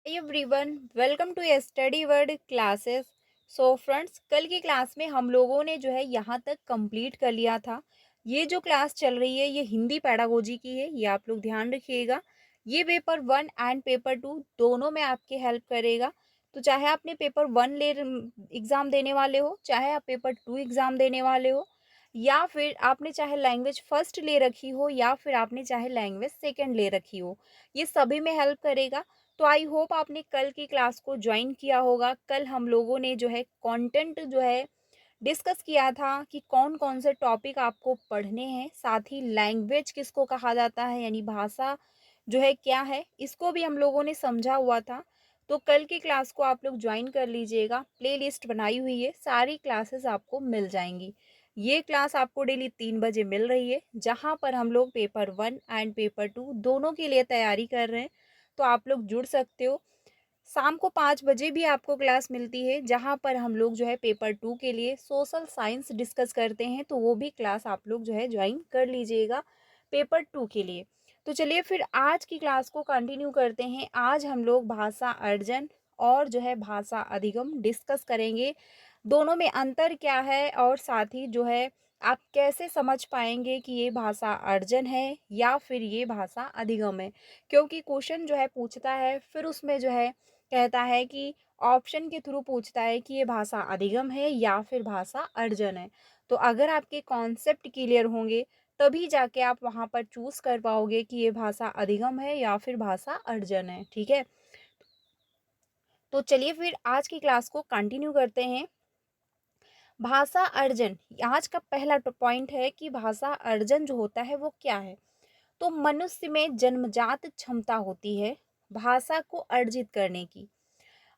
Everyone, welcome to study word classes. So friends, कल की class में हम लोगों ने जो है यहाँ तक कंप्लीट कर लिया था। ये जो क्लास चल रही है ये हिंदी पैडागोजी की है, ये आप लोग ध्यान रखिएगा। ये पेपर 1 एंड पेपर 2 दोनों में आपके हेल्प करेगा। तो चाहे आपने पेपर 1 एग्ज़ाम देने वाले हो, चाहे आप पेपर 2 एग्ज़ाम देने वाले हो, या फिर आपने चाहे लैंग्वेज फर्स्ट ले रखी हो या फिर आपने चाहे लैंग्वेज सेकंड ले रखी हो, ये सभी में हेल्प करेगा। तो आई होप आपने कल की क्लास को ज्वाइन किया होगा। कल हम लोगों ने जो है कंटेंट जो है डिस्कस किया था कि कौन-कौन से टॉपिक आपको पढ़ने हैं, साथ ही लैंग्वेज किसको कहा जाता है यानी भाषा जो है क्या है, इसको भी हम लोगों ने समझा हुआ था। तो कल की क्लास को आप लोग ज्वाइन कर लीजिएगा, प्लेलिस्ट बनाई हुई है, सारी क्लासेस आपको मिल जाएँगी। ये क्लास आपको डेली 3 बजे मिल रही है, जहाँ पर हम लोग पेपर 1 एंड पेपर 2 दोनों के लिए तैयारी कर रहे हैं, तो आप लोग जुड़ सकते हो। शाम को 5 बजे भी आपको क्लास मिलती है, जहाँ पर हम लोग जो है पेपर 2 के लिए सोशल साइंस डिस्कस करते हैं, तो वो भी क्लास आप लोग जो है ज्वाइन कर लीजिएगा पेपर 2 के लिए। तो चलिए फिर आज की क्लास को कंटिन्यू करते हैं। आज हम लोग भाषा अर्जन और जो है भाषा अधिगम डिस्कस करेंगे। दोनों में अंतर क्या है और साथ ही जो है आप कैसे समझ पाएँगे कि ये भाषा अर्जन है या फिर ये भाषा अधिगम है। क्योंकि क्वेश्चन जो है पूछता है, फिर उसमें जो है कहता है कि ऑप्शन के थ्रू पूछता है कि ये भाषा अधिगम है या फिर भाषा अर्जन है। तो अगर आपके कॉन्सेप्ट क्लियर होंगे तभी जाके आप वहाँ पर चूज़ कर पाओगे कि ये भाषा अधिगम है या फिर भाषा अर्जन है, ठीक है? तो चलिए फिर आज की क्लास को कंटिन्यू करते हैं। भाषा अर्जन, आज का पहला पॉइंट है कि भाषा अर्जन जो होता है वो क्या है? तो मनुष्य में जन्मजात क्षमता होती है भाषा को अर्जित करने की,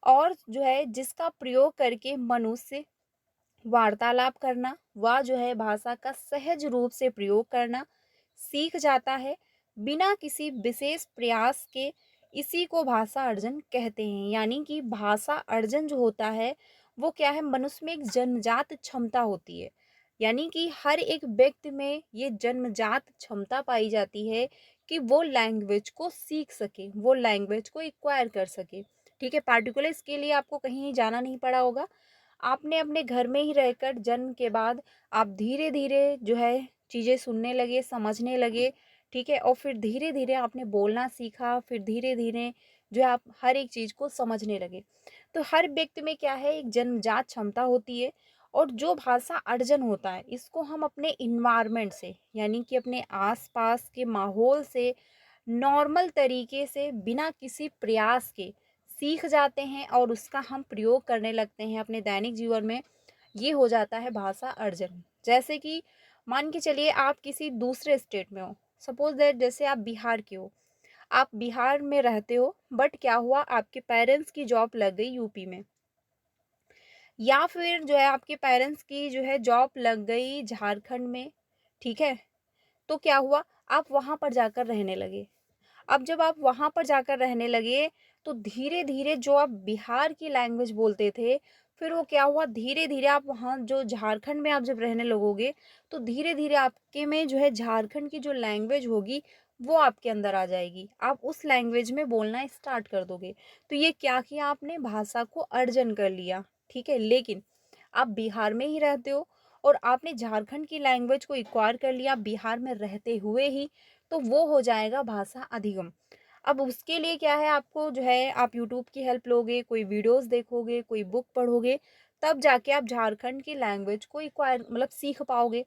और जो है जिसका प्रयोग करके मनुष्य वार्तालाप करना व जो है भाषा का सहज रूप से प्रयोग करना सीख जाता है बिना किसी विशेष प्रयास के। इसी को भाषा अर्जन कहते हैं। यानी कि भाषा अर्जन जो होता है वो क्या है, मनुष्य में एक जन्मजात क्षमता होती है। यानी कि हर एक व्यक्ति में ये जन्मजात क्षमता पाई जाती है कि वो लैंग्वेज को सीख सके, वो लैंग्वेज को एक्वायर कर सके। ठीक है, पार्टिकुलर इसके लिए आपको कहीं जाना नहीं पड़ा होगा। आपने अपने घर में ही रहकर जन्म के बाद आप धीरे-धीरे जो है चीज़ें सुनने लगे, समझने लगे, ठीक है? और फिर धीरे-धीरे आपने बोलना सीखा, फिर धीरे-धीरे जो है आप हर एक चीज़ को समझने लगे। तो हर व्यक्ति में क्या है, एक जन्मजात क्षमता होती है। और जो भाषा अर्जन होता है, इसको हम अपने एनवायरनमेंट से यानी कि अपने आस-पास के माहौल से नॉर्मल तरीके से बिना किसी प्रयास के सीख जाते हैं और उसका हम प्रयोग करने लगते हैं अपने दैनिक जीवन में। ये हो जाता है भाषा अर्जन। जैसे कि मान के चलिए आप किसी दूसरे स्टेट में हो, सपोज दैट जैसे आप बिहार के हो, आप बिहार में रहते हो, बट क्या हुआ, आपके पेरेंट्स की जॉब लग गई यूपी में, या फिर जो है आपके पेरेंट्स की जो है जॉब लग गई झारखंड में, ठीक है? तो क्या हुआ, आप वहाँ पर जाकर रहने लगे। अब जब आप वहाँ पर जाकर रहने लगे, तो धीरे-धीरे जो आप बिहार की लैंग्वेज बोलते थे, फिर वो क्या हुआ, धीरे-धीरे आप वहाँ जो झारखंड में आप जब रहने लगोगे, तो धीरे-धीरे आपके में जो है झारखंड की जो लैंग्वेज होगी, वो आपके अंदर आ जाएगी। आप उस लैंग्वेज में बोलना स्टार्ट कर दोगे। तो ये क्या किया आपने, भाषा को अर्जन कर लिया, ठीक है? लेकिन आप बिहार में ही रहते हो और आपने झारखंड की लैंग्वेज को एक्वायर कर लिया बिहार में रहते हुए ही, तो वो हो जाएगा भाषा अधिगम। अब उसके लिए क्या है, आपको जो है आप यूट्यूब की हेल्प लोगे, कोई वीडियोस देखोगे, कोई बुक पढ़ोगे, तब जाके आप झारखंड की लैंग्वेज को एक्वायर मतलब सीख पाओगे।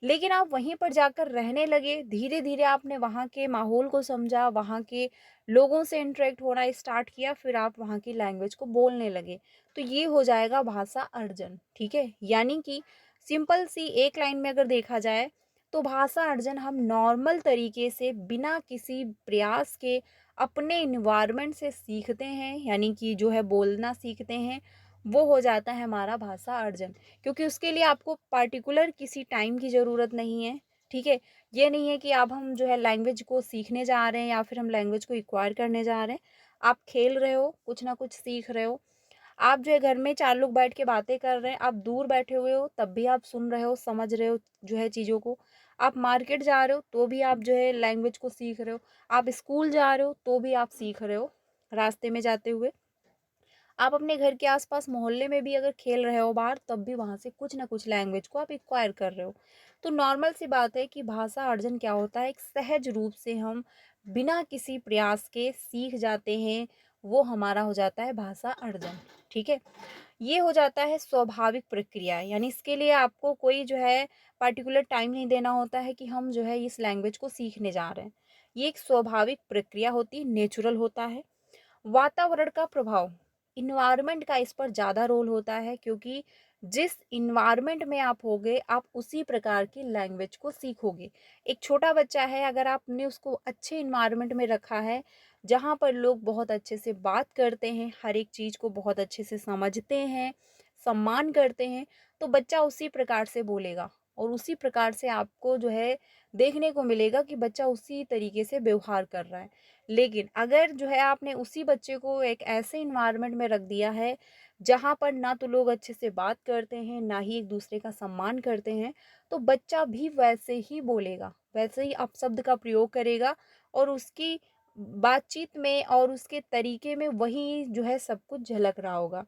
लेकिन आप वहीं पर जाकर रहने लगे, धीरे-धीरे आपने वहाँ के माहौल को समझा, वहाँ के लोगों से इंटरेक्ट होना स्टार्ट किया, फिर आप वहाँ की लैंग्वेज को बोलने लगे। तो ये हो जाएगा भाषा अर्जन, ठीक है? यानी कि सिंपल सी एक लाइन में अगर देखा जाए, तो भाषा अर्जन हम नॉर्मल तरीके से बिना किसी प्रयास के अपने एनवायरनमेंट से सीखते हैं, यानी कि जो है बोलना सीखते हैं, वो हो जाता है हमारा भाषा अर्जन। क्योंकि उसके लिए आपको पार्टिकुलर किसी टाइम की ज़रूरत नहीं है, ठीक है? ये नहीं है कि अब हम जो है लैंग्वेज को सीखने जा रहे हैं या फिर हम लैंग्वेज को एक्वायर करने जा रहे हैं। आप खेल रहे हो, कुछ ना कुछ सीख रहे हो। आप जो है घर में 4 लोग बैठ के बातें कर रहे हैं, आप दूर बैठे हुए हो तब भी आप सुन रहे हो, समझ रहे हो जो है चीज़ों को। आप मार्केट जा रहे हो तो भी आप जो है लैंग्वेज को सीख रहे हो। आप स्कूल जा रहे हो तो भी आप सीख रहे हो। रास्ते में जाते हुए। आप अपने घर के आस-पास मोहल्ले में भी अगर खेल रहे हो बाहर, तब भी वहाँ से कुछ न कुछ लैंग्वेज को आप एक्वायर कर रहे हो। तो नॉर्मल सी बात है कि भाषा अर्जन क्या होता है, एक सहज रूप से हम बिना किसी प्रयास के सीख जाते हैं, वो हमारा हो जाता है भाषा अर्जन, ठीक है? ये हो जाता है स्वाभाविक प्रक्रिया, यानी इसके लिए आपको कोई जो है पर्टिकुलर टाइम नहीं देना होता है कि हम जो है इस लैंग्वेज को सीखने जा रहे हैं। ये एक स्वाभाविक प्रक्रिया होती है, नेचुरल होता है। वातावरण का प्रभाव, इन्वायरमेंट का इस पर ज़्यादा रोल होता है, क्योंकि जिस इन्वायरमेंट में आप होगे आप उसी प्रकार की लैंग्वेज को सीखोगे। एक छोटा बच्चा है, अगर आपने उसको अच्छे इन्वायरमेंट में रखा है जहाँ पर लोग बहुत अच्छे से बात करते हैं, हर एक चीज़ को बहुत अच्छे से समझते हैं, सम्मान करते हैं, तो बच्चा उसी प्रकार से बोलेगा और उसी प्रकार से आपको जो है देखने को मिलेगा कि बच्चा उसी तरीके से व्यवहार कर रहा है। लेकिन अगर जो है आपने उसी बच्चे को एक ऐसे इन्वायरमेंट में रख दिया है जहाँ पर ना तो लोग अच्छे से बात करते हैं, ना ही एक दूसरे का सम्मान करते हैं, तो बच्चा भी वैसे ही बोलेगा, वैसे ही अपशब्द का प्रयोग करेगा और उसकी बातचीत में और उसके तरीके में वही जो है सब कुछ झलक रहा होगा।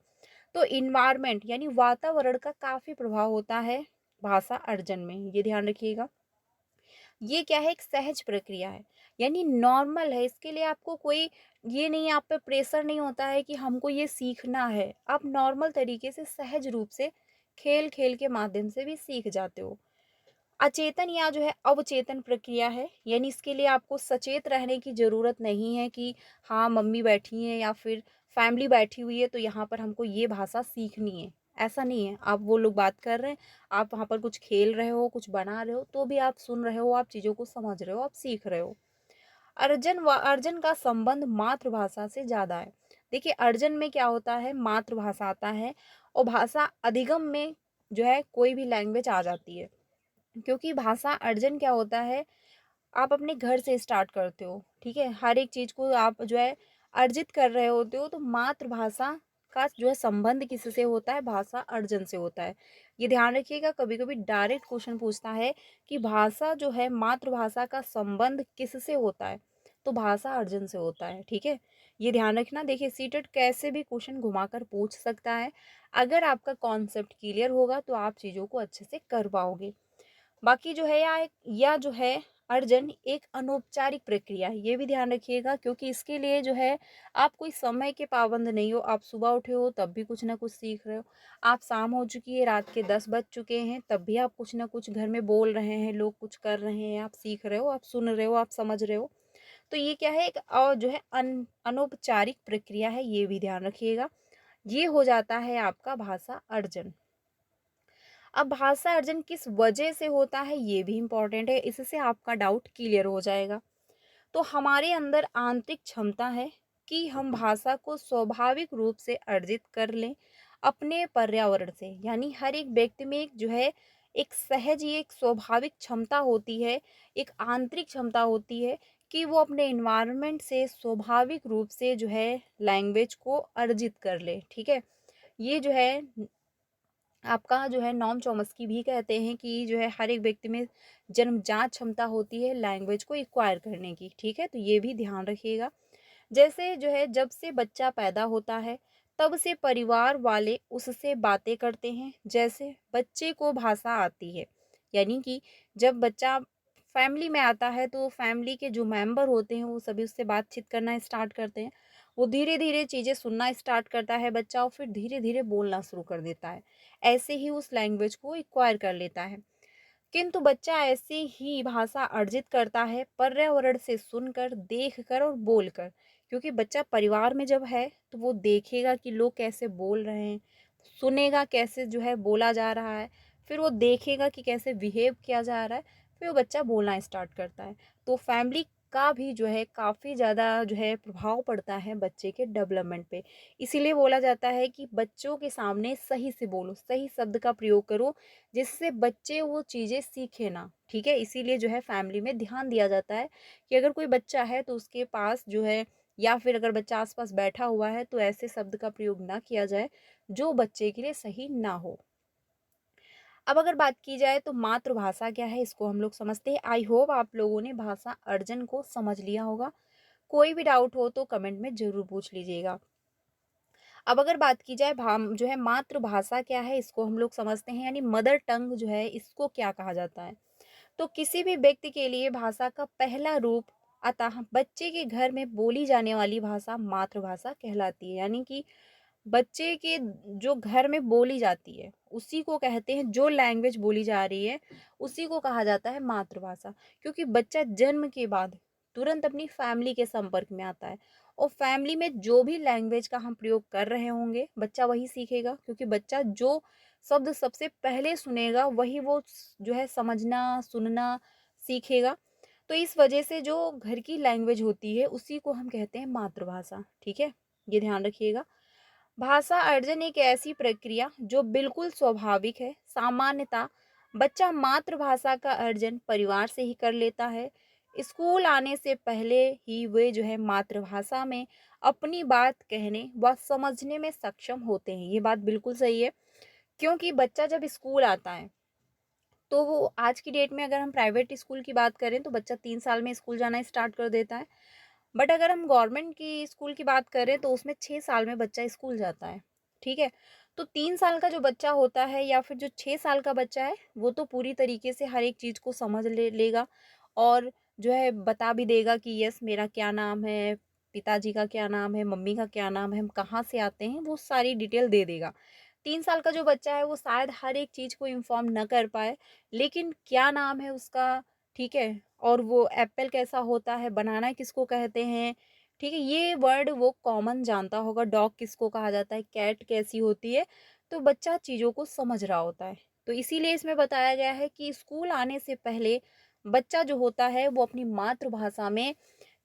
तो इन्वायरमेंट यानी वातावरण का काफ़ी प्रभाव होता है भाषा अर्जन में, ये ध्यान रखिएगा। ये क्या है, एक सहज प्रक्रिया है, यानी नॉर्मल है। इसके लिए आपको कोई ये नहीं, आप पे प्रेशर नहीं होता है कि हमको ये सीखना है। आप नॉर्मल तरीके से सहज रूप से खेल खेल के माध्यम से भी सीख जाते हो। अचेतन या जो है अवचेतन प्रक्रिया है, यानी इसके लिए आपको सचेत रहने की ज़रूरत नहीं है कि हाँ मम्मी बैठी हैं या फिर फैमिली बैठी हुई है तो यहाँ पर हमको ये भाषा सीखनी है, ऐसा नहीं है। आप वो लोग बात कर रहे हैं, आप वहाँ पर कुछ खेल रहे हो, कुछ बना रहे हो, तो भी आप सुन रहे हो, आप चीज़ों को समझ रहे हो, आप सीख रहे हो। अर्जन का संबंध मातृभाषा से ज़्यादा है। देखिए अर्जन में क्या होता है, मातृभाषा आता है और भाषा अधिगम में जो है कोई भी लैंग्वेज आ जाती है। क्योंकि भाषा अर्जन क्या होता है, आप अपने घर से स्टार्ट करते हो, ठीक है? हर एक चीज़ को आप जो है अर्जित कर रहे होते हो, तो मातृभाषा का जो है संबंध किससे होता है, भाषा अर्जन से होता है। ये ध्यान रखिएगा, कभी-कभी डायरेक्ट क्वेश्चन पूछता है कि भाषा जो है मातृभाषा का संबंध किससे होता है? तो भाषा अर्जन से होता है, ठीक है? ये ध्यान रखना। देखिए सीटेट कैसे भी क्वेश्चन घुमाकर पूछ सकता है। अगर आपका कॉन्सेप्ट क्लियर होगा तो आप चीज़ों को अच्छे से कर पाओगे। बाकी जो है या जो है अर्जन एक अनौपचारिक प्रक्रिया है, ये भी ध्यान रखिएगा, क्योंकि इसके लिए जो है आप कोई समय के पाबंद नहीं हो। आप सुबह उठे हो तब भी कुछ ना कुछ सीख रहे हो, आप शाम हो चुकी है, रात के 10 बज चुके हैं, तब भी आप कुछ ना कुछ घर में बोल रहे हैं, लोग कुछ कर रहे हैं, आप सीख रहे हो, आप सुन रहे हो, आप समझ रहे हो। तो ये क्या है, एक जो है अनौपचारिक प्रक्रिया है, ये भी ध्यान रखिएगा। ये हो जाता है आपका भाषा अर्जन। अब भाषा अर्जन किस वजह से होता है, ये भी इम्पोर्टेंट है, इससे आपका डाउट क्लियर हो जाएगा। तो हमारे अंदर आंतरिक क्षमता है कि हम भाषा को स्वाभाविक रूप से अर्जित कर लें अपने पर्यावरण से, यानी हर एक व्यक्ति में एक जो है एक सहज, ये एक स्वाभाविक क्षमता होती है, एक आंतरिक क्षमता होती है कि वो अपने इन्वायरमेंट से स्वाभाविक रूप से जो है लैंग्वेज को अर्जित कर ले, ठीक है? ये जो है आपका जो है नॉम चॉम्स्की भी कहते हैं कि जो है हर एक व्यक्ति में जन्मजात क्षमता होती है लैंग्वेज को एक्वायर करने की, ठीक है? तो ये भी ध्यान रखिएगा। जैसे जो है जब से बच्चा पैदा होता है तब से परिवार वाले उससे बातें करते हैं, जैसे बच्चे को भाषा आती है, यानी कि जब बच्चा फैमिली में आता है तो फैमिली के जो मेंबर होते हैं वो सभी उससे बातचीत करना स्टार्ट करते हैं। वो धीरे धीरे चीज़ें सुनना स्टार्ट करता है बच्चा और फिर धीरे धीरे बोलना शुरू कर देता है। ऐसे ही उस लैंग्वेज को एक्वायर कर लेता है। किंतु बच्चा ऐसे ही भाषा अर्जित करता है पर्यावरण से सुनकर, देखकर और बोलकर। क्योंकि बच्चा परिवार में जब है तो वो देखेगा कि लोग कैसे बोल रहे हैं, सुनेगा कैसे जो है बोला जा रहा है, फिर वो देखेगा कि कैसे बिहेव किया जा रहा है, फिर वो बच्चा बोलना स्टार्ट करता है। तो फैमिली का भी जो है काफ़ी ज़्यादा जो है प्रभाव पड़ता है बच्चे के डेवलपमेंट पे। इसीलिए बोला जाता है कि बच्चों के सामने सही से बोलो, सही शब्द का प्रयोग करो, जिससे बच्चे वो चीज़ें सीखें ना, ठीक है? इसीलिए जो है फैमिली में ध्यान दिया जाता है कि अगर कोई बच्चा है तो उसके पास जो है या फिर अगर बच्चा आस-पास बैठा हुआ है तो ऐसे शब्द का प्रयोग ना किया जाए, जो बच्चे के लिए सही ना हो। अब अगर बात की जाए तो मातृभाषा क्या है, इसको हम लोग समझते हैं। आई होप आप लोगों ने भाषा अर्जन को समझ लिया होगा। कोई भी डाउट हो तो कमेंट में ज़रूर पूछ लीजिएगा। अब अगर बात की जाए भाम जो है मातृभाषा क्या है, इसको हम लोग समझते हैं, यानी मदर टंग जो है इसको क्या कहा जाता है। तो किसी भी व्यक्ति के लिए भाषा का पहला रूप, अतः बच्चे के घर में बोली जाने वाली भाषा मातृभाषा कहलाती है। यानी कि बच्चे के जो घर में बोली जाती है उसी को कहते हैं, जो लैंग्वेज बोली जा रही है उसी को कहा जाता है मातृभाषा। क्योंकि बच्चा जन्म के बाद तुरंत अपनी फैमिली के संपर्क में आता है, और फैमिली में जो भी लैंग्वेज का हम प्रयोग कर रहे होंगे बच्चा वही सीखेगा। क्योंकि बच्चा जो शब्द सबसे पहले सुनेगा वही वो जो है समझना सुनना सीखेगा। तो इस वजह से जो घर की लैंग्वेज होती है उसी को हम कहते हैं मातृभाषा। ठीक है, ये ध्यान रखिएगा। भाषा अर्जन एक ऐसी प्रक्रिया जो बिल्कुल स्वाभाविक है। सामान्यतः बच्चा मातृभाषा का अर्जन परिवार से ही कर लेता है। स्कूल आने से पहले ही वे जो है मातृभाषा में अपनी बात कहने व समझने में सक्षम होते हैं। ये बात बिल्कुल सही है। क्योंकि बच्चा जब स्कूल आता है तो वो आज की डेट में अगर हम प्राइवेट स्कूल की बात करें तो बच्चा 3 साल में स्कूल जाना स्टार्ट कर देता है। बट अगर हम गवर्नमेंट की स्कूल की बात करें तो उसमें 6 साल में बच्चा स्कूल जाता है। ठीक है, तो 3 साल का जो बच्चा होता है या फिर जो 6 साल का बच्चा है वो तो पूरी तरीके से हर एक चीज़ को समझ लेगा, और जो है बता भी देगा कि यस मेरा क्या नाम है, पिताजी का क्या नाम है, मम्मी का क्या नाम है, हम कहाँ से आते हैं, वो सारी डिटेल दे देगा। 3 साल का जो बच्चा है वो शायद हर एक चीज़ को इन्फॉर्म न कर पाए, लेकिन क्या नाम है उसका, ठीक है, और वो एप्पल कैसा होता है, बनाना किसको कहते हैं, ठीक है, ये वर्ड वो कॉमन जानता होगा। डॉग किसको कहा जाता है, कैट कैसी होती है, तो बच्चा चीज़ों को समझ रहा होता है। तो इसीलिए इसमें बताया गया है कि स्कूल आने से पहले बच्चा जो होता है वो अपनी मातृभाषा में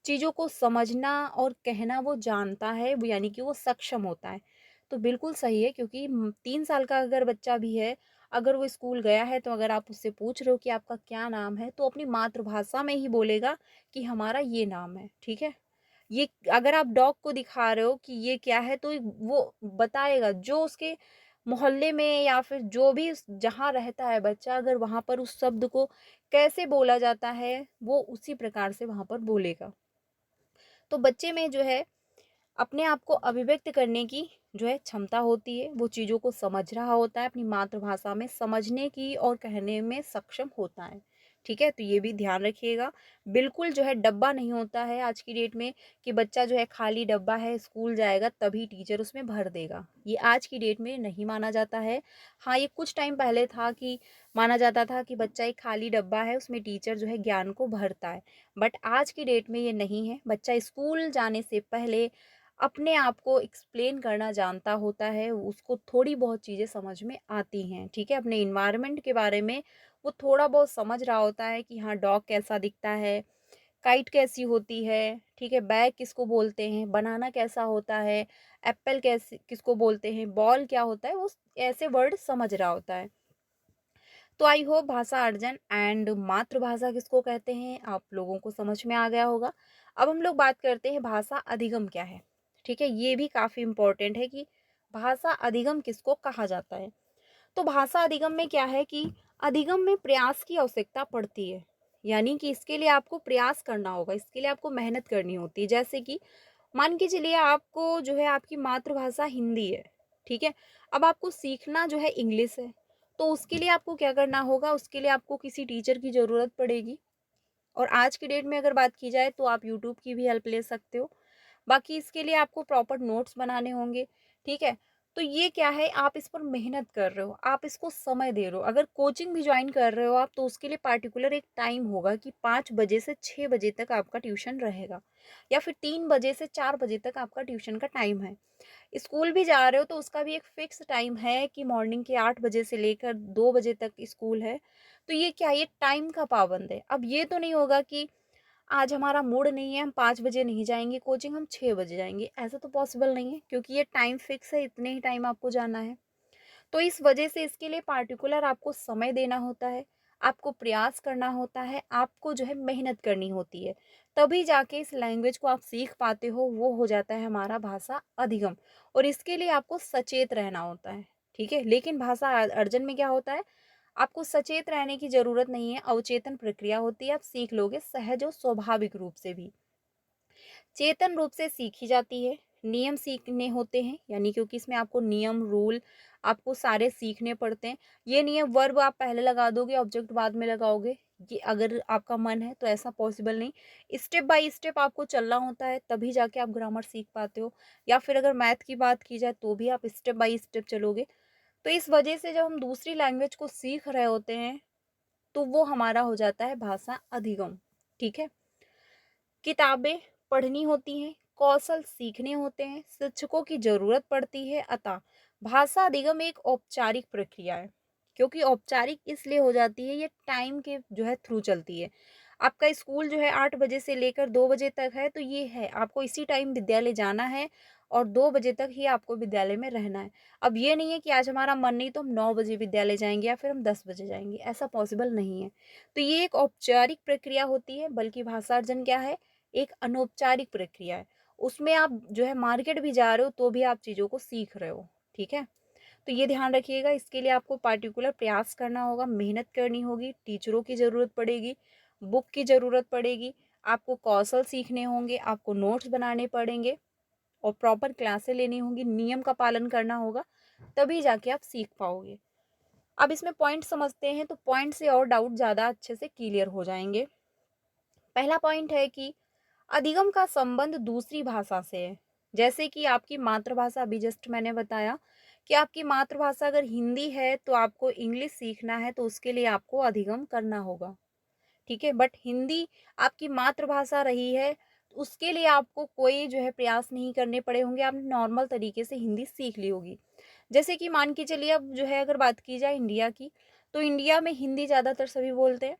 चीज़ों को समझना और कहना वो जानता है, वो यानी कि वो सक्षम होता है। तो बिल्कुल सही है, क्योंकि 3 साल का अगर बच्चा भी है, अगर वो स्कूल गया है तो अगर आप उससे पूछ रहे हो कि आपका क्या नाम है तो अपनी मातृभाषा में ही बोलेगा कि हमारा ये नाम है। ठीक है, ये अगर आप डॉग को दिखा रहे हो कि ये क्या है तो वो बताएगा, जो उसके मोहल्ले में या फिर जो भी जहाँ रहता है बच्चा, अगर वहाँ पर उस शब्द को कैसे बोला जाता है वो उसी प्रकार से वहाँ पर बोलेगा। तो बच्चे में जो है अपने आप को अभिव्यक्त करने की जो है क्षमता होती है, वो चीज़ों को समझ रहा होता है, अपनी मातृभाषा में समझने की और कहने में सक्षम होता है। ठीक है, तो ये भी ध्यान रखिएगा। बिल्कुल जो है डब्बा नहीं होता है आज की डेट में कि बच्चा जो है खाली डब्बा है स्कूल जाएगा तभी टीचर उसमें भर देगा, ये आज की डेट में नहीं माना जाता है। हाँ, ये कुछ टाइम पहले था कि माना जाता था कि बच्चा एक खाली डब्बा है उसमें टीचर जो है ज्ञान को भरता है। बट आज की डेट में ये नहीं है। बच्चा स्कूल जाने से पहले अपने आप को एक्सप्लेन करना जानता होता है, उसको थोड़ी बहुत चीज़ें समझ में आती हैं। ठीक है, अपने इन्वायरमेंट के बारे में वो थोड़ा बहुत समझ रहा होता है कि हाँ डॉग कैसा दिखता है, काइट कैसी होती है, ठीक है, बैग किसको बोलते हैं, बनाना कैसा होता है, एप्पल कैसे किसको बोलते हैं, बॉल क्या होता है, वो ऐसे वर्ड समझ रहा होता है। तो आई होप भाषा अर्जन एंड मातृभाषा किसको कहते हैं आप लोगों को समझ में आ गया होगा। अब हम लोग बात करते हैं भाषा अधिगम क्या है। ठीक है, ये भी काफ़ी इम्पोर्टेंट है कि भाषा अधिगम किसको कहा जाता है। तो भाषा अधिगम में क्या है कि अधिगम में प्रयास की आवश्यकता पड़ती है। यानी कि इसके लिए आपको प्रयास करना होगा, इसके लिए आपको मेहनत करनी होती है। जैसे कि मान के चलिए आपको जो है आपकी मातृभाषा हिंदी है, ठीक है, अब आपको सीखना जो है इंग्लिश है, तो उसके लिए आपको क्या करना होगा, उसके लिए आपको किसी टीचर की ज़रूरत पड़ेगी। और आज की डेट में अगर बात की जाए तो आप यूट्यूब की भी हेल्प ले सकते हो। बाकी इसके लिए आपको प्रॉपर नोट्स बनाने होंगे। ठीक है, तो ये क्या है, आप इस पर मेहनत कर रहे हो, आप इसको समय दे रहे हो। अगर कोचिंग भी ज्वाइन कर रहे हो आप तो उसके लिए पार्टिकुलर एक टाइम होगा कि 5 बजे से 6 बजे तक आपका ट्यूशन रहेगा, या फिर 3 बजे से 4 बजे तक आपका ट्यूशन का टाइम है। स्कूल भी जा रहे हो तो उसका भी एक फिक्स टाइम है कि मॉर्निंग के 8 बजे से लेकर 2 बजे तक स्कूल है। तो ये क्या, ये टाइम का पाबंद है। अब ये तो नहीं होगा कि आज हमारा मूड नहीं है, हम 5 बजे नहीं जाएंगे कोचिंग, हम 6 बजे जाएंगे, ऐसा तो पॉसिबल नहीं है, क्योंकि ये टाइम फिक्स है, इतने ही टाइम आपको जाना है। तो इस वजह से इसके लिए पार्टिकुलर आपको समय देना होता है, आपको प्रयास करना होता है, आपको जो है मेहनत करनी होती है, तभी जाके इस लैंग्वेज को आप सीख पाते हो। वो हो जाता है हमारा भाषा अधिगम, और इसके लिए आपको सचेत रहना होता है। ठीक है, लेकिन भाषा अर्जन में क्या होता है, आपको सचेत रहने की ज़रूरत नहीं है, अवचेतन प्रक्रिया होती है, आप सीख लोगे सहज और स्वाभाविक रूप से भी। चेतन रूप से सीखी जाती है। नियम सीखने होते हैं, यानी क्योंकि इसमें आपको नियम, रूल आपको सारे सीखने पड़ते हैं। ये नियम वर्ब आप पहले लगा दोगे, ऑब्जेक्ट बाद में लगाओगे, ये अगर आपका मन है तो ऐसा पॉसिबल नहीं। स्टेप बाय स्टेप आपको चलना होता है, तभी जाके आप ग्रामर सीख पाते हो। या फिर अगर मैथ की बात की जाए तो भी आप स्टेप बाय स्टेप चलोगे। तो इस वजह से जब हम दूसरी लैंग्वेज को सीख रहे होते हैं, तो वो हमारा हो जाता है भाषा अधिगम। ठीक है? किताबें पढ़नी होती हैं, कौशल सीखने होते हैं, शिक्षकों की ज़रूरत पड़ती है, अतः भाषा अधिगम एक औपचारिक प्रक्रिया है। क्योंकि औपचारिक इसलिए हो जाती है, ये टाइम के जो है थ्रू चलती है। आपका स्कूल जो है 8 बजे से लेकर 2 बजे तक है, तो ये है आपको इसी टाइम विद्यालय जाना है और 2 बजे तक ही आपको विद्यालय में रहना है। अब ये नहीं है कि आज हमारा मन नहीं तो हम 9 बजे विद्यालय जाएँगे या फिर हम 10 बजे जाएँगे, ऐसा पॉसिबल नहीं है। तो ये एक औपचारिक प्रक्रिया होती है, बल्कि भाषा अर्जन क्या है? एक अनौपचारिक प्रक्रिया है। उसमें आप जो है मार्केट भी जा रहे हो तो भी आप चीज़ों को सीख रहे हो, ठीक है? तो ये ध्यान रखिएगा, इसके लिए आपको पार्टिकुलर प्रयास करना होगा, मेहनत करनी होगी, टीचरों की ज़रूरत पड़ेगी, बुक की ज़रूरत पड़ेगी, आपको कौशल सीखने होंगे, आपको नोट्स बनाने पड़ेंगे और प्रॉपर क्लासें लेनी होंगी, नियम का पालन करना होगा, तभी जाके आप सीख पाओगे। अब इसमें पॉइंट समझते हैं, तो पॉइंट से और डाउट ज़्यादा अच्छे से क्लियर हो जाएँगे। पहला पॉइंट है कि अधिगम का संबंध दूसरी भाषा से है। जैसे कि आपकी मातृभाषा, अभी जस्ट मैंने बताया कि आपकी मातृभाषा अगर हिंदी है तो आपको इंग्लिश सीखना है तो उसके लिए आपको अधिगम करना होगा, ठीक है। बट हिंदी आपकी मातृभाषा रही है तो उसके लिए आपको कोई जो है प्रयास नहीं करने पड़े होंगे, आपने नॉर्मल तरीके से हिंदी सीख ली होगी। जैसे कि मान के चलिए, अब जो है अगर बात की जाए इंडिया की, तो इंडिया में हिंदी ज़्यादातर सभी बोलते हैं।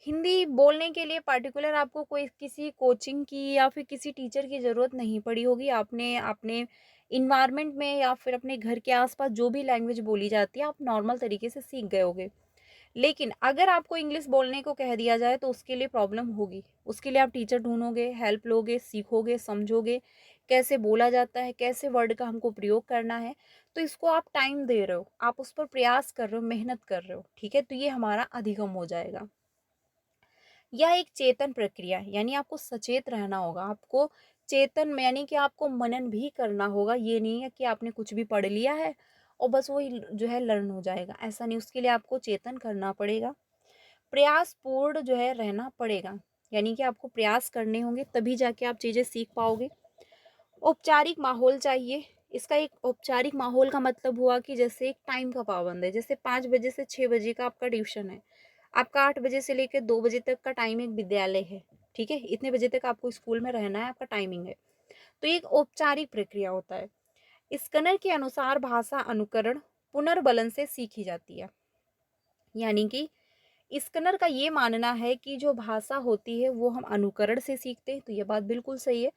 हिंदी बोलने के लिए पार्टिकुलर आपको कोई किसी कोचिंग की या फिर किसी टीचर की ज़रूरत नहीं पड़ी होगी। आपने अपने इन्वायरमेंट में या फिर अपने घर के आसपास जो भी लैंग्वेज बोली जाती है, आप नॉर्मल तरीके से सीख गए होगे। लेकिन अगर आपको इंग्लिश बोलने को कह दिया जाए तो उसके लिए प्रॉब्लम होगी। उसके लिए आप टीचर ढूँढोगे, हेल्प लोगे, सीखोगे, समझोगे, कैसे बोला जाता है, कैसे वर्ड का हमको प्रयोग करना है। तो इसको आप टाइम दे रहे हो, आप उस पर प्रयास कर रहे हो, मेहनत कर रहे हो, ठीक है? तो ये हमारा अधिगम हो जाएगा। यह एक चेतन प्रक्रिया है, यानी आपको सचेत रहना होगा, आपको चेतन में यानी कि आपको मनन भी करना होगा। ये नहीं है कि आपने कुछ भी पढ़ लिया है और बस वही जो है लर्न हो जाएगा, ऐसा नहीं। उसके लिए आपको चेतन करना पड़ेगा, प्रयास पूर्ण जो है रहना पड़ेगा, यानी कि आपको प्रयास करने होंगे तभी जाके आप चीज़ें सीख पाओगे। औपचारिक माहौल चाहिए। इसका एक औपचारिक माहौल का मतलब हुआ कि जैसे एक टाइम का पाबंद है, जैसे 5 बजे से 6 बजे का आपका ट्यूशन है, आपका 8 बजे से लेकर 2 बजे तक का टाइमिंग विद्यालय है, ठीक है? इतने बजे तक आपको स्कूल में रहना है, आपका टाइमिंग है। तो ये एक औपचारिक प्रक्रिया होता है। स्कनर के अनुसार भाषा अनुकरण पुनर्बलन से सीखी जाती है। यानी कि स्कनर का ये मानना है कि जो भाषा होती है वो हम अनुकरण से सीखते हैं, तो ये बात बिल्कुल सही है।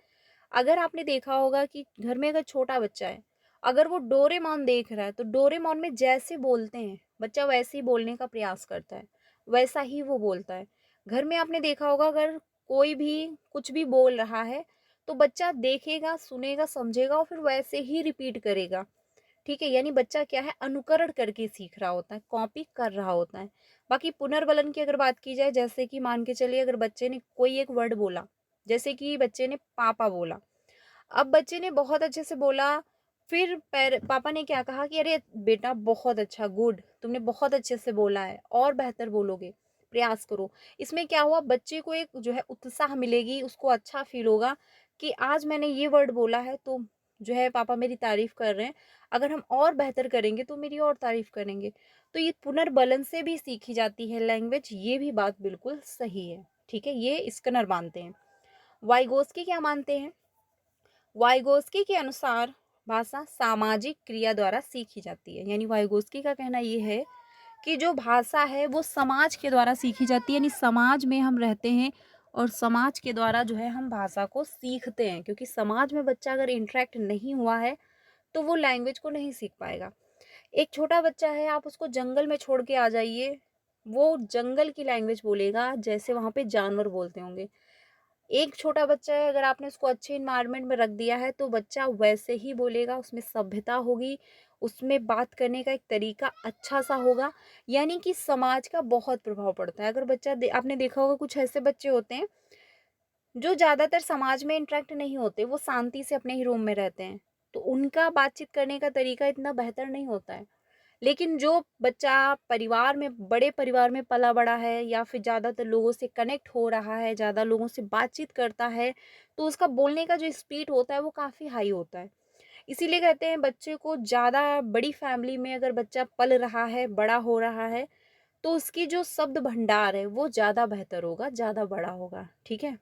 अगर आपने देखा होगा कि घर में अगर छोटा बच्चा है, अगर वो डोरेमोन देख रहा है तो डोरेमोन में जैसे बोलते हैं बच्चा वैसे ही बोलने का प्रयास करता है, वैसा ही वो बोलता है। घर में आपने देखा होगा, अगर कोई भी कुछ भी बोल रहा है तो बच्चा देखेगा, सुनेगा, समझेगा और फिर वैसे ही रिपीट करेगा, ठीक है? यानी बच्चा क्या है, अनुकरण करके सीख रहा होता है, कॉपी कर रहा होता है। बाकी पुनर्बलन की अगर बात की जाए, जैसे कि मान के चलिए अगर बच्चे ने कोई एक वर्ड बोला, जैसे कि बच्चे ने पापा बोला, अब बच्चे ने बहुत अच्छे से बोला, फिर पापा ने क्या कहा कि अरे बेटा बहुत अच्छा, गुड, तुमने बहुत अच्छे से बोला है, और बेहतर बोलोगे, प्रयास करो। इसमें क्या हुआ, बच्चे को एक जो है उत्साह मिलेगी, उसको अच्छा फील होगा कि आज मैंने ये वर्ड बोला है तो जो है पापा मेरी तारीफ कर रहे हैं, अगर हम और बेहतर करेंगे तो मेरी और तारीफ करेंगे। तो ये पुनर्बलन से भी सीखी जाती है लैंग्वेज, ये भी बात बिल्कुल सही है, ठीक है? ये स्कनर मानते हैं। वाइगोस्की क्या मानते हैं? वाइगोस्की के अनुसार भाषा सामाजिक क्रिया द्वारा सीखी जाती है। यानी वाइगोस्की का कहना ये है कि जो भाषा है वो समाज के द्वारा सीखी जाती है, यानी समाज में हम रहते हैं और समाज के द्वारा जो है हम भाषा को सीखते हैं, क्योंकि समाज में बच्चा अगर इंटरेक्ट नहीं हुआ है तो वो लैंग्वेज को नहीं सीख पाएगा। एक छोटा बच्चा है, आप उसको जंगल में छोड़ के आ जाइए, वो जंगल की लैंग्वेज बोलेगा जैसे वहाँ पे जानवर बोलते होंगे। एक छोटा बच्चा है, अगर आपने उसको अच्छे एनवायरनमेंट में रख दिया है तो बच्चा वैसे ही बोलेगा, उसमें सभ्यता होगी, उसमें बात करने का एक तरीका अच्छा सा होगा। यानी कि समाज का बहुत प्रभाव पड़ता है। अगर बच्चा आपने देखा होगा कुछ ऐसे बच्चे होते हैं जो ज़्यादातर समाज में इंटरेक्ट नहीं होते, वो शांति से अपने ही रूम में रहते हैं, तो उनका बातचीत करने का तरीका इतना बेहतर नहीं होता है। लेकिन जो बच्चा परिवार में, बड़े परिवार में पला बड़ा है या फिर ज़्यादातर लोगों से कनेक्ट हो रहा है, ज़्यादा लोगों से बातचीत करता है, तो उसका बोलने का जो स्पीड होता है वो काफ़ी हाई होता है। इसीलिए कहते हैं बच्चे को, ज़्यादा बड़ी फैमिली में अगर बच्चा पल रहा है, बड़ा हो रहा है, तो उसकी जो शब्द भंडार है वो ज़्यादा बेहतर होगा, ज़्यादा बड़ा होगा। ठीक है?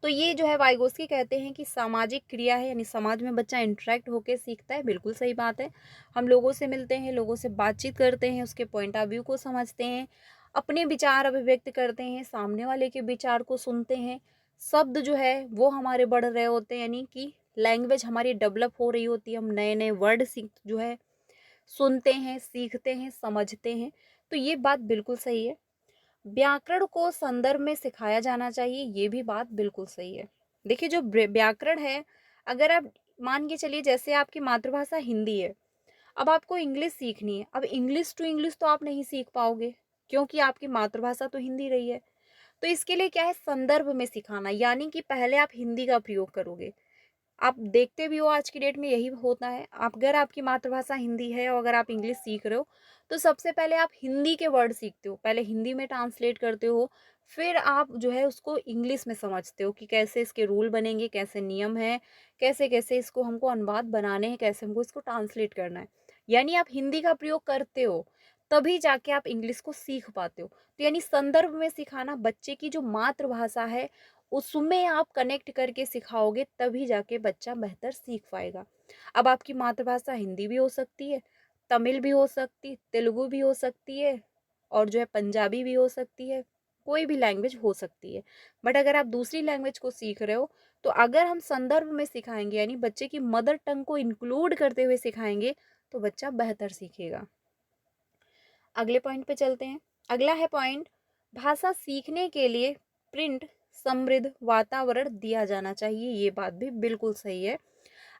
तो ये जो है वाइगोस्की कहते हैं कि सामाजिक क्रिया है, यानी समाज में बच्चा इंटरेक्ट होके सीखता है। बिल्कुल सही बात है। हम लोगों से मिलते हैं, लोगों से बातचीत करते हैं, उसके पॉइंट ऑफ व्यू को समझते हैं, अपने विचार अभिव्यक्त करते हैं, सामने वाले के विचार को सुनते हैं। शब्द जो है वो हमारे बढ़ रहे होते हैं, यानी कि लैंग्वेज हमारी डेवलप हो रही होती है। हम नए नए वर्ड सीख जो है सुनते हैं, सीखते हैं, समझते हैं। तो ये बात बिल्कुल सही है। व्याकरण को संदर्भ में सिखाया जाना चाहिए, ये भी बात बिल्कुल सही है। देखिए जो व्याकरण है, अगर आप मान के चलिए जैसे आपकी मातृभाषा हिंदी है, अब आपको इंग्लिश सीखनी है, अब इंग्लिश टू इंग्लिश तो आप नहीं सीख पाओगे, क्योंकि आपकी मातृभाषा तो हिंदी रही है। तो इसके लिए क्या है, संदर्भ में सिखाना, यानी कि पहले आप हिंदी का प्रयोग करोगे। आप देखते भी हो आज की डेट में यही होता है। आप, अगर आपकी मातृभाषा हिंदी है और अगर आप इंग्लिश सीख रहे हो, तो सबसे पहले आप हिंदी के वर्ड सीखते हो, पहले हिंदी में ट्रांसलेट करते हो, फिर आप जो है उसको इंग्लिश में समझते हो कि कैसे इसके रूल बनेंगे, कैसे नियम है, कैसे कैसे इसको हमको अनुवाद बनाने हैं, कैसे हमको इसको ट्रांसलेट करना है। यानी आप हिंदी का प्रयोग करते हो, तभी जाके आप इंग्लिश को सीख पाते हो। तो यानी संदर्भ में सिखाना, बच्चे की जो मातृभाषा है उसमें आप कनेक्ट करके सिखाओगे, तभी जाके बच्चा बेहतर सीख पाएगा। अब आपकी मातृभाषा हिंदी भी हो सकती है, तमिल भी हो सकती, तेलुगु भी हो सकती है, और जो है पंजाबी भी हो सकती है, कोई भी लैंग्वेज हो सकती है। बट अगर आप दूसरी लैंग्वेज को सीख रहे हो, तो अगर हम संदर्भ में सिखाएंगे, यानी बच्चे की मदर टंग को इंक्लूड करते हुए सिखाएंगे, तो बच्चा बेहतर सीखेगा। अगले पॉइंट पे चलते हैं। अगला है पॉइंट, भाषा सीखने के लिए प्रिंट समृद्ध वातावरण दिया जाना चाहिए। ये बात भी बिल्कुल सही है।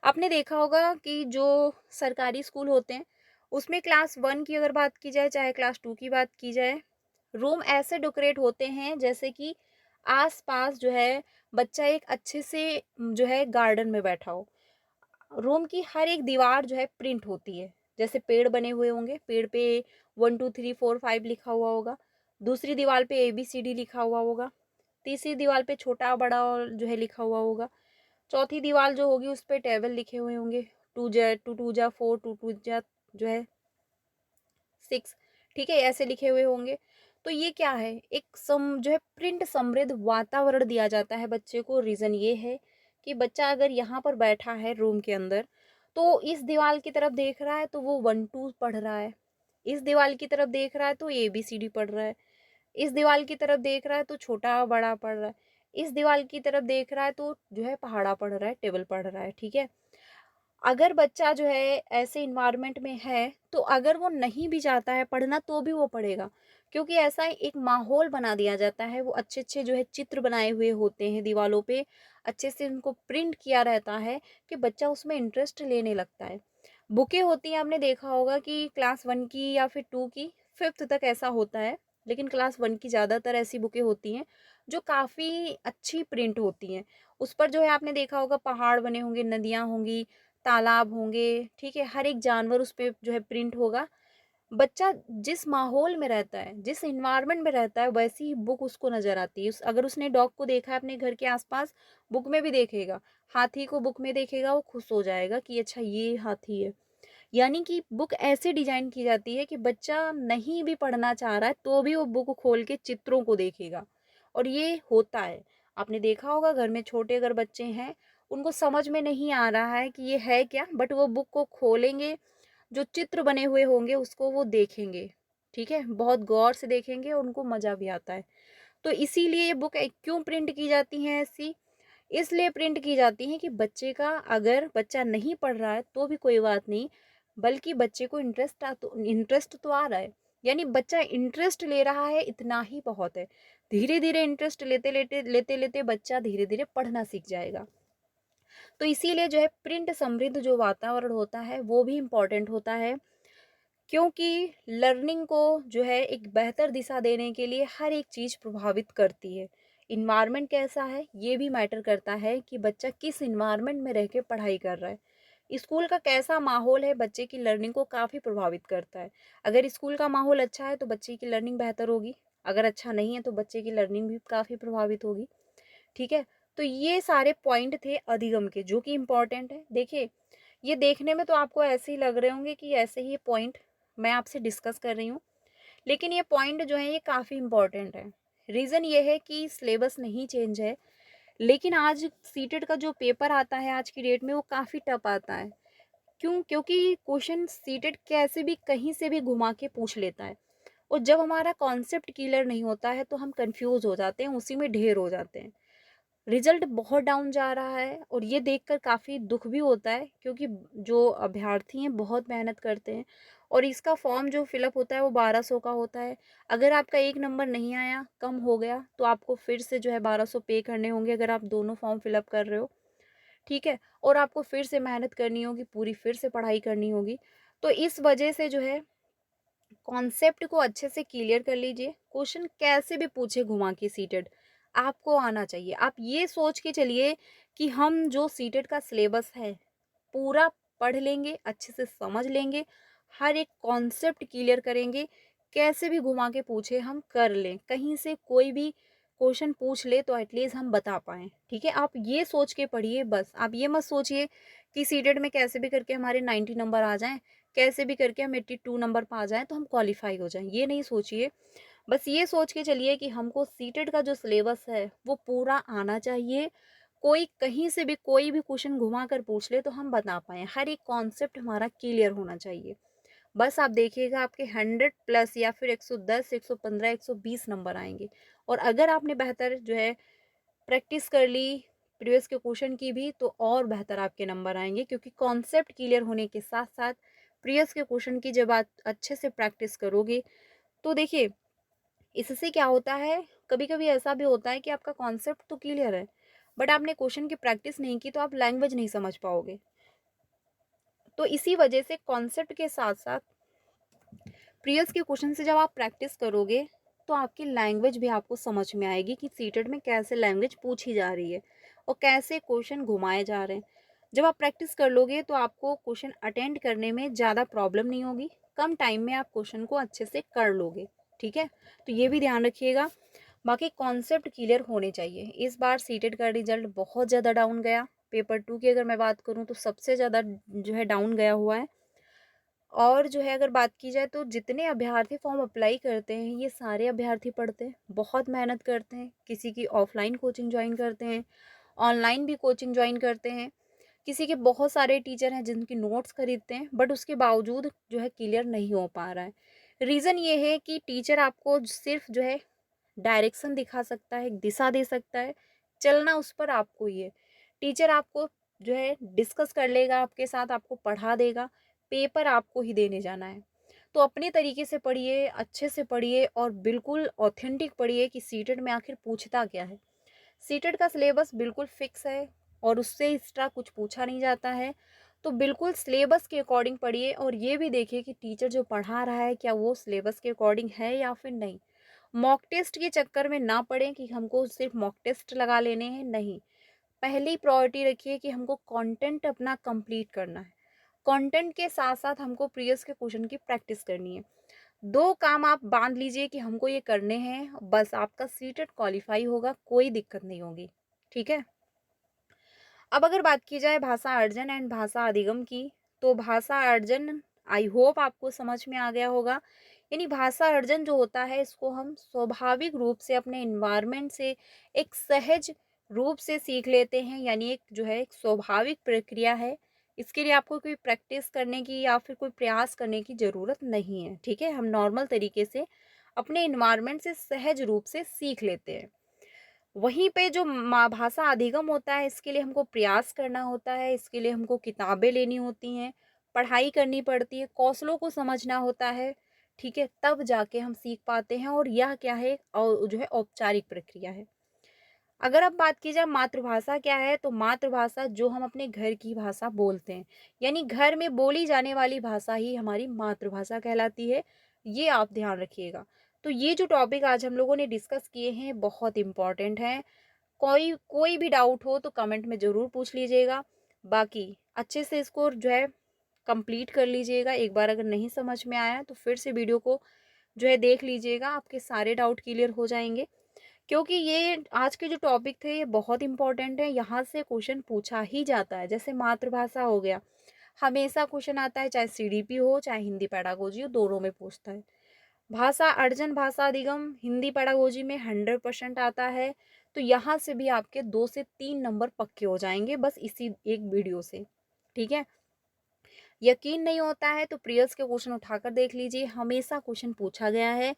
आपने देखा होगा कि जो सरकारी स्कूल होते हैं, उसमें क्लास 1 की अगर बात की जाए, चाहे क्लास 2 की बात की जाए, रूम ऐसे डेकोरेट होते हैं जैसे कि आस-पास जो है बच्चा एक अच्छे से जो है गार्डन में बैठा हो। रूम की हर एक दीवार जो है प्रिंट होती है, जैसे पेड़ बने हुए होंगे, पेड़ पे 1 2 3 4 5 लिखा हुआ होगा, दूसरी दीवार पे ABCD लिखा हुआ होगा, तीसरी दीवार पे छोटा बड़ा और जो है लिखा हुआ होगा, चौथी दीवार जो होगी उस पे टेबल लिखे हुए होंगे, 2 जा 4, 2 जा जो है 6, ठीक है, ऐसे लिखे हुए होंगे। तो ये क्या है, एक जो है प्रिंट समृद्ध वातावरण दिया जाता है बच्चे को। रीज़न ये है कि बच्चा अगर यहाँ पर बैठा है रूम के अंदर, तो इस दीवार की तरफ देख रहा है तो वो 1 2 पढ़ रहा है, इस दीवार की तरफ देख रहा है तो ABCD पढ़ रहा है, इस दीवार की तरफ देख रहा है तो छोटा बड़ा पढ़ रहा है, इस दीवार की तरफ देख रहा है तो जो है पहाड़ा पढ़ रहा है, टेबल पढ़ रहा है। ठीक है, अगर बच्चा जो है ऐसे इन्वायरमेंट में है, तो अगर वो नहीं भी चाहता है पढ़ना तो भी वो पढ़ेगा, क्योंकि ऐसा एक माहौल बना दिया जाता है। वो अच्छे अच्छे जो है चित्र बनाए हुए होते हैं दीवालों पे, अच्छे से उनको प्रिंट किया रहता है कि बच्चा उसमें इंटरेस्ट लेने लगता है। बुकें होती हैं, आपने देखा होगा कि क्लास 1 की या फिर 2 की, 5th तक ऐसा होता है, लेकिन क्लास 1 की ज़्यादातर ऐसी बुकें होती हैं जो काफ़ी अच्छी प्रिंट होती हैं। उस पर जो है आपने देखा होगा पहाड़ बने होंगे, नदियाँ होंगी, तालाब होंगे, ठीक है, हर एक जानवर उस पे जो है प्रिंट होगा। बच्चा जिस माहौल में रहता है, जिस एनवायरनमेंट में रहता है, वैसी ही बुक उसको नज़र आती है। अगर उसने डॉग को देखा है अपने घर के आसपास, बुक में भी देखेगा, हाथी को बुक में देखेगा, वो खुश हो जाएगा कि अच्छा ये हाथी है। यानी कि बुक ऐसे डिजाइन की जाती है कि बच्चा नहीं भी पढ़ना चाह रहा है तो भी वो बुक खोल के चित्रों को देखेगा, और ये होता है। आपने देखा होगा घर में छोटे अगर बच्चे हैं, उनको समझ में नहीं आ रहा है कि ये है क्या, बट वो बुक को खोलेंगे, जो चित्र बने हुए होंगे उसको वो देखेंगे, ठीक है, बहुत गौर से देखेंगे और उनको मज़ा भी आता है। तो इसीलिए ये बुक क्यों प्रिंट की जाती हैं ऐसी, इसलिए प्रिंट की जाती हैं कि बच्चे का, अगर बच्चा नहीं पढ़ रहा है तो भी कोई बात नहीं, बल्कि बच्चे को इंटरेस्ट तो आ रहा है, यानी बच्चा इंटरेस्ट ले रहा है, इतना ही बहुत है। धीरे धीरे इंटरेस्ट लेते लेते लेते लेते बच्चा धीरे धीरे पढ़ना सीख जाएगा। तो इसीलिए जो है प्रिंट समृद्ध जो वातावरण होता है वो भी इम्पोर्टेंट होता है, क्योंकि लर्निंग को जो है एक बेहतर दिशा देने के लिए हर एक चीज़ प्रभावित करती है। इन्वायरमेंट कैसा है ये भी मैटर करता है कि बच्चा किस इन्वायरमेंट में रह के पढ़ाई कर रहा है। स्कूल का कैसा माहौल है बच्चे की लर्निंग को काफ़ी प्रभावित करता है। अगर स्कूल का माहौल अच्छा है तो बच्चे की लर्निंग बेहतर होगी, अगर अच्छा नहीं है तो बच्चे की लर्निंग भी काफ़ी प्रभावित होगी। ठीक है? तो ये सारे पॉइंट थे अधिगम के जो कि इम्पोर्टेंट है। देखिए, ये देखने में तो आपको ऐसे ही लग रहे होंगे कि ऐसे ही ये पॉइंट मैं आपसे डिस्कस कर रही हूँ, लेकिन ये पॉइंट जो है ये काफ़ी इम्पोर्टेंट है। रीज़न ये है कि सिलेबस नहीं चेंज है, लेकिन आज सीटेट का जो पेपर आता है आज की डेट में वो काफ़ी टफ आता है। क्यों? क्योंकि क्वेश्चन सीटेट कैसे भी कहीं से भी घुमा के पूछ लेता है, और जब हमारा कॉन्सेप्ट क्लियर नहीं होता है तो हम कंफ्यूज हो जाते हैं, उसी में ढेर हो जाते हैं। रिजल्ट बहुत डाउन जा रहा है और ये देखकर काफ़ी दुख भी होता है, क्योंकि जो अभ्यर्थी हैं बहुत मेहनत करते हैं और इसका फॉर्म जो फिलअप होता है वो 1200 का होता है। अगर आपका एक नंबर नहीं आया, कम हो गया, तो आपको फिर से जो है 1200 पे करने होंगे अगर आप दोनों फॉर्म फिलअप कर रहे हो। ठीक है? और आपको फिर से मेहनत करनी होगी, पूरी फिर से पढ़ाई करनी होगी। तो इस वजह से जो है कॉन्सेप्ट को अच्छे से क्लियर कर लीजिए। क्वेश्चन कैसे भी पूछे घुमा के सीटेट आपको आना चाहिए। आप ये सोच के चलिए कि हम जो सीटेट का सिलेबस है पूरा पढ़ लेंगे, अच्छे से समझ लेंगे, हर एक कॉन्सेप्ट क्लियर करेंगे, कैसे भी घुमा के पूछे हम कर लें, कहीं से कोई भी क्वेश्चन पूछ ले तो एटलीस्ट हम बता पाएँ। ठीक है? आप ये सोच के पढ़िए बस। आप ये मत सोचिए कि सीटेट में कैसे भी करके हमारे 90 नंबर आ जाएँ, कैसे भी करके हम 82 नंबर पा जाएँ तो हम क्वालीफाई हो जाएँ, ये नहीं सोचिए। बस ये सोच के चलिए कि हमको सीटेट का जो सिलेबस है वो पूरा आना चाहिए। कोई कहीं से भी कोई भी क्वेश्चन घुमा कर पूछ ले तो हम बता पाएँ, हर एक कॉन्सेप्ट हमारा क्लियर होना चाहिए। बस आप देखिएगा आपके 100 प्लस या फिर 110, 115, 120 नंबर आएँगे। और अगर आपने बेहतर जो है प्रैक्टिस कर ली प्रीवियस के क्वेश्चन की भी तो और बेहतर आपके नंबर आएँगे, क्योंकि कॉन्सेप्ट क्लियर होने के साथ-साथ प्रीवियस के क्वेश्चन की जब आप अच्छे से प्रैक्टिस करोगे तो देखिए इससे क्या होता है, कभी-कभी ऐसा भी होता है कि आपका कॉन्सेप्ट तो क्लियर है, बट आपने क्वेश्चन की प्रैक्टिस नहीं की तो आप लैंग्वेज नहीं समझ पाओगे। तो इसी वजह से कॉन्सेप्ट के साथ-साथ प्रीवियस के क्वेश्चन से जब आप प्रैक्टिस करोगे तो आपकी लैंग्वेज भी आपको समझ में आएगी कि सीटेट में कैसे लैंग्वेज पूछी जा रही है और कैसे क्वेश्चन घुमाए जा रहे हैं। जब आप प्रैक्टिस कर लोगे तो आपको क्वेश्चन अटेंड करने में ज़्यादा प्रॉब्लम नहीं होगी, कम टाइम में आप क्वेश्चन को अच्छे से कर लोगे। ठीक है? तो ये भी ध्यान रखिएगा। बाकी कॉन्सेप्ट क्लियर होने चाहिए। इस बार सीटेट का रिजल्ट बहुत ज़्यादा डाउन गया। पेपर 2 की अगर मैं बात करूँ तो सबसे ज़्यादा जो है डाउन गया हुआ है। और जो है अगर बात की जाए तो जितने अभ्यर्थी फॉर्म अप्लाई करते हैं ये सारे अभ्यर्थी पढ़ते हैं, बहुत मेहनत करते हैं, किसी की ऑफलाइन कोचिंग ज्वाइन करते हैं, ऑनलाइन भी कोचिंग ज्वाइन करते हैं, किसी के बहुत सारे टीचर हैं जिनकी नोट्स खरीदते हैं, बट उसके बावजूद जो है क्लियर नहीं हो पा रहा है। रीज़न ये है कि टीचर आपको सिर्फ जो है डायरेक्शन दिखा सकता है, एक दिशा दे सकता है, चलना उस पर आपको ही है। टीचर आपको जो है डिस्कस कर लेगा आपके साथ, आपको पढ़ा देगा, पेपर आपको ही देने जाना है। तो अपने तरीके से पढ़िए, अच्छे से पढ़िए और बिल्कुल ऑथेंटिक पढ़िए कि सीटेट में आखिर पूछता क्या है। सीटेट का सिलेबस बिल्कुल फिक्स है और उससे एक्स्ट्रा कुछ पूछा नहीं जाता है। तो बिल्कुल सिलेबस के अकॉर्डिंग पढ़िए और ये भी देखिए कि टीचर जो पढ़ा रहा है क्या वो सिलेबस के अकॉर्डिंग है या फिर नहीं। मॉक टेस्ट के चक्कर में ना पड़ें कि हमको सिर्फ मॉक टेस्ट लगा लेने हैं, नहीं। पहली प्रायोरिटी रखिए कि हमको कंटेंट अपना कंप्लीट करना है। कंटेंट के साथ-साथ हमको प्रीवियस के क्वेश्चन की प्रैक्टिस करनी है। 2 काम आप बाँध लीजिए कि हमको ये करने हैं, बस आपका सीटेट क्वालीफाई होगा, कोई दिक्कत नहीं होगी। ठीक है? अब अगर बात की जाए भाषा अर्जन एंड भाषा अधिगम की, तो भाषा अर्जन आई होप आपको समझ में आ गया होगा। यानी भाषा अर्जन जो होता है इसको हम स्वाभाविक रूप से अपने एनवायरनमेंट से एक सहज रूप से सीख लेते हैं, यानी एक जो है एक स्वाभाविक प्रक्रिया है। इसके लिए आपको कोई प्रैक्टिस करने की या फिर कोई प्रयास करने की ज़रूरत नहीं है। ठीक है? हम नॉर्मल तरीके से अपने एनवायरनमेंट से सहज रूप से सीख लेते हैं। वहीं पे जो भाषा अधिगम होता है इसके लिए हमको प्रयास करना होता है, इसके लिए हमको किताबें लेनी होती हैं, पढ़ाई करनी पड़ती है, कौशलों को समझना होता है, ठीक है? तब जाके हम सीख पाते हैं और यह क्या है जो है औपचारिक प्रक्रिया है। अगर अब बात की जाए मातृभाषा क्या है, तो मातृभाषा जो हम अपने घर की भाषा बोलते हैं, यानी घर में बोली जाने वाली भाषा ही हमारी मातृभाषा कहलाती है, ये आप ध्यान रखिएगा। तो ये जो टॉपिक आज हम लोगों ने डिस्कस किए हैं बहुत इम्पॉर्टेंट हैं। कोई कोई भी डाउट हो तो कमेंट में ज़रूर पूछ लीजिएगा। बाकी अच्छे से इसको जो है कंप्लीट कर लीजिएगा। एक बार अगर नहीं समझ में आया तो फिर से वीडियो को जो है देख लीजिएगा, आपके सारे डाउट क्लियर हो जाएंगे। क्योंकि ये आज के जो टॉपिक थे ये बहुत इंपॉर्टेंट है, यहाँ से क्वेश्चन पूछा ही जाता है। जैसे मातृभाषा हो गया, हमेशा क्वेश्चन आता है, चाहे सीडीपी हो चाहे हिंदी पेडागोजी हो, दोनों में पूछता है। भाषा अर्जन भाषा अधिगम हिंदी पेडागोजी में 100% आता है। तो यहाँ से भी आपके 2 से 3 नंबर पक्के हो जाएंगे बस इसी एक वीडियो से। ठीक है, यकीन नहीं होता है तो प्रीवियस के क्वेश्चन उठाकर देख लीजिए, हमेशा क्वेश्चन पूछा गया है।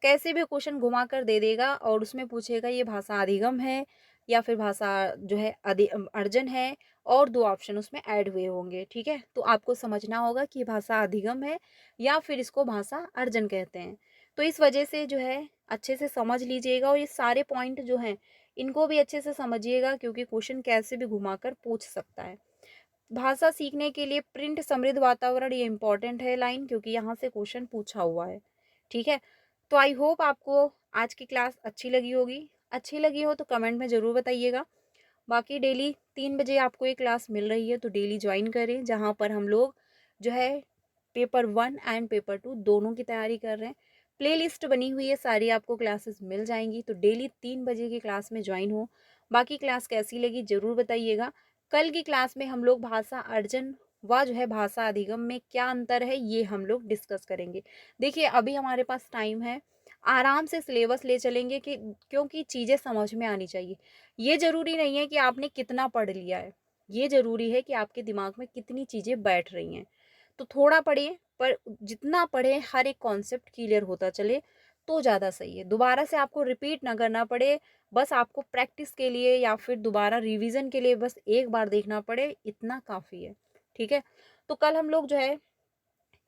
कैसे भी क्वेश्चन घुमा कर दे देगा और उसमें पूछेगा ये भाषा अधिगम है या फिर भाषा जो है अर्जन है, और 2 ऑप्शन उसमें ऐड हुए होंगे। ठीक है, तो आपको समझना होगा कि ये भाषा अधिगम है या फिर इसको भाषा अर्जन कहते हैं। तो इस वजह से जो है अच्छे से समझ लीजिएगा, और ये सारे पॉइंट जो हैं इनको भी अच्छे से समझिएगा, क्योंकि क्वेश्चन कैसे भी घुमाकर पूछ सकता है। भाषा सीखने के लिए प्रिंट समृद्ध वातावरण ये इंपॉर्टेंट है लाइन, क्योंकि यहाँ से क्वेश्चन पूछा हुआ है। ठीक है, तो आई होप आपको आज की क्लास अच्छी लगी होगी। अच्छी लगी हो तो कमेंट में ज़रूर बताइएगा। बाकी डेली 3 बजे आपको ये क्लास मिल रही है, तो डेली ज्वाइन करें, जहाँ पर हम लोग जो है पेपर 1 एंड पेपर 2 दोनों की तैयारी कर रहे हैं। प्लेलिस्ट बनी हुई है, सारी आपको क्लासेस मिल जाएंगी, तो डेली 3 बजे की क्लास में ज्वाइन हो। बाकी क्लास कैसी लगी ज़रूर बताइएगा। कल की क्लास में हम लोग भाषा अर्जन व जो है भाषा अधिगम में क्या अंतर है ये हम लोग डिस्कस करेंगे। देखिए अभी हमारे पास टाइम है, आराम से सिलेबस ले चलेंगे कि क्योंकि चीज़ें समझ में आनी चाहिए। ये ज़रूरी नहीं है कि आपने कितना पढ़ लिया है, ये ज़रूरी है कि आपके दिमाग में कितनी चीज़ें बैठ रही हैं। तो थोड़ा पढ़िए, पर जितना पढ़े हर एक कॉन्सेप्ट क्लियर होता चले तो ज़्यादा सही है। दोबारा से आपको रिपीट ना करना पड़े, बस आपको प्रैक्टिस के लिए या फिर दोबारा रिवीजन के लिए बस एक बार देखना पड़े, इतना काफ़ी है। ठीक है, तो कल हम लोग जो है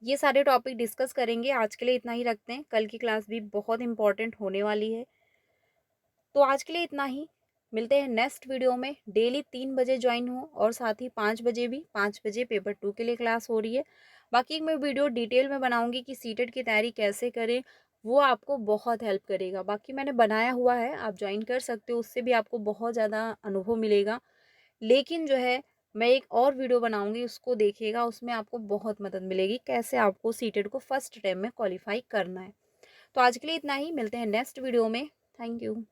ये सारे टॉपिक डिस्कस करेंगे। आज के लिए इतना ही रखते हैं, कल की क्लास भी बहुत इंपॉर्टेंट होने वाली है। तो आज के लिए इतना ही, मिलते हैं नेक्स्ट वीडियो में। डेली 3 बजे ज्वाइन हो, और साथ ही 5 बजे भी, 5 बजे पेपर 2 के लिए क्लास हो रही है। बाकी मैं वीडियो डिटेल में बनाऊंगी कि सीटेट की तैयारी कैसे करें, वो आपको बहुत हेल्प करेगा। बाकी मैंने बनाया हुआ है, आप ज्वाइन कर सकते हो, उससे भी आपको बहुत ज़्यादा अनुभव मिलेगा। लेकिन जो है मैं एक और वीडियो बनाऊंगी, उसको देखिएगा, उसमें आपको बहुत मदद मिलेगी कैसे आपको सीटेट को फर्स्ट टाइम में क्वालिफाई करना है। तो आज के लिए इतना ही, मिलते हैं नेक्स्ट वीडियो में। Thank you.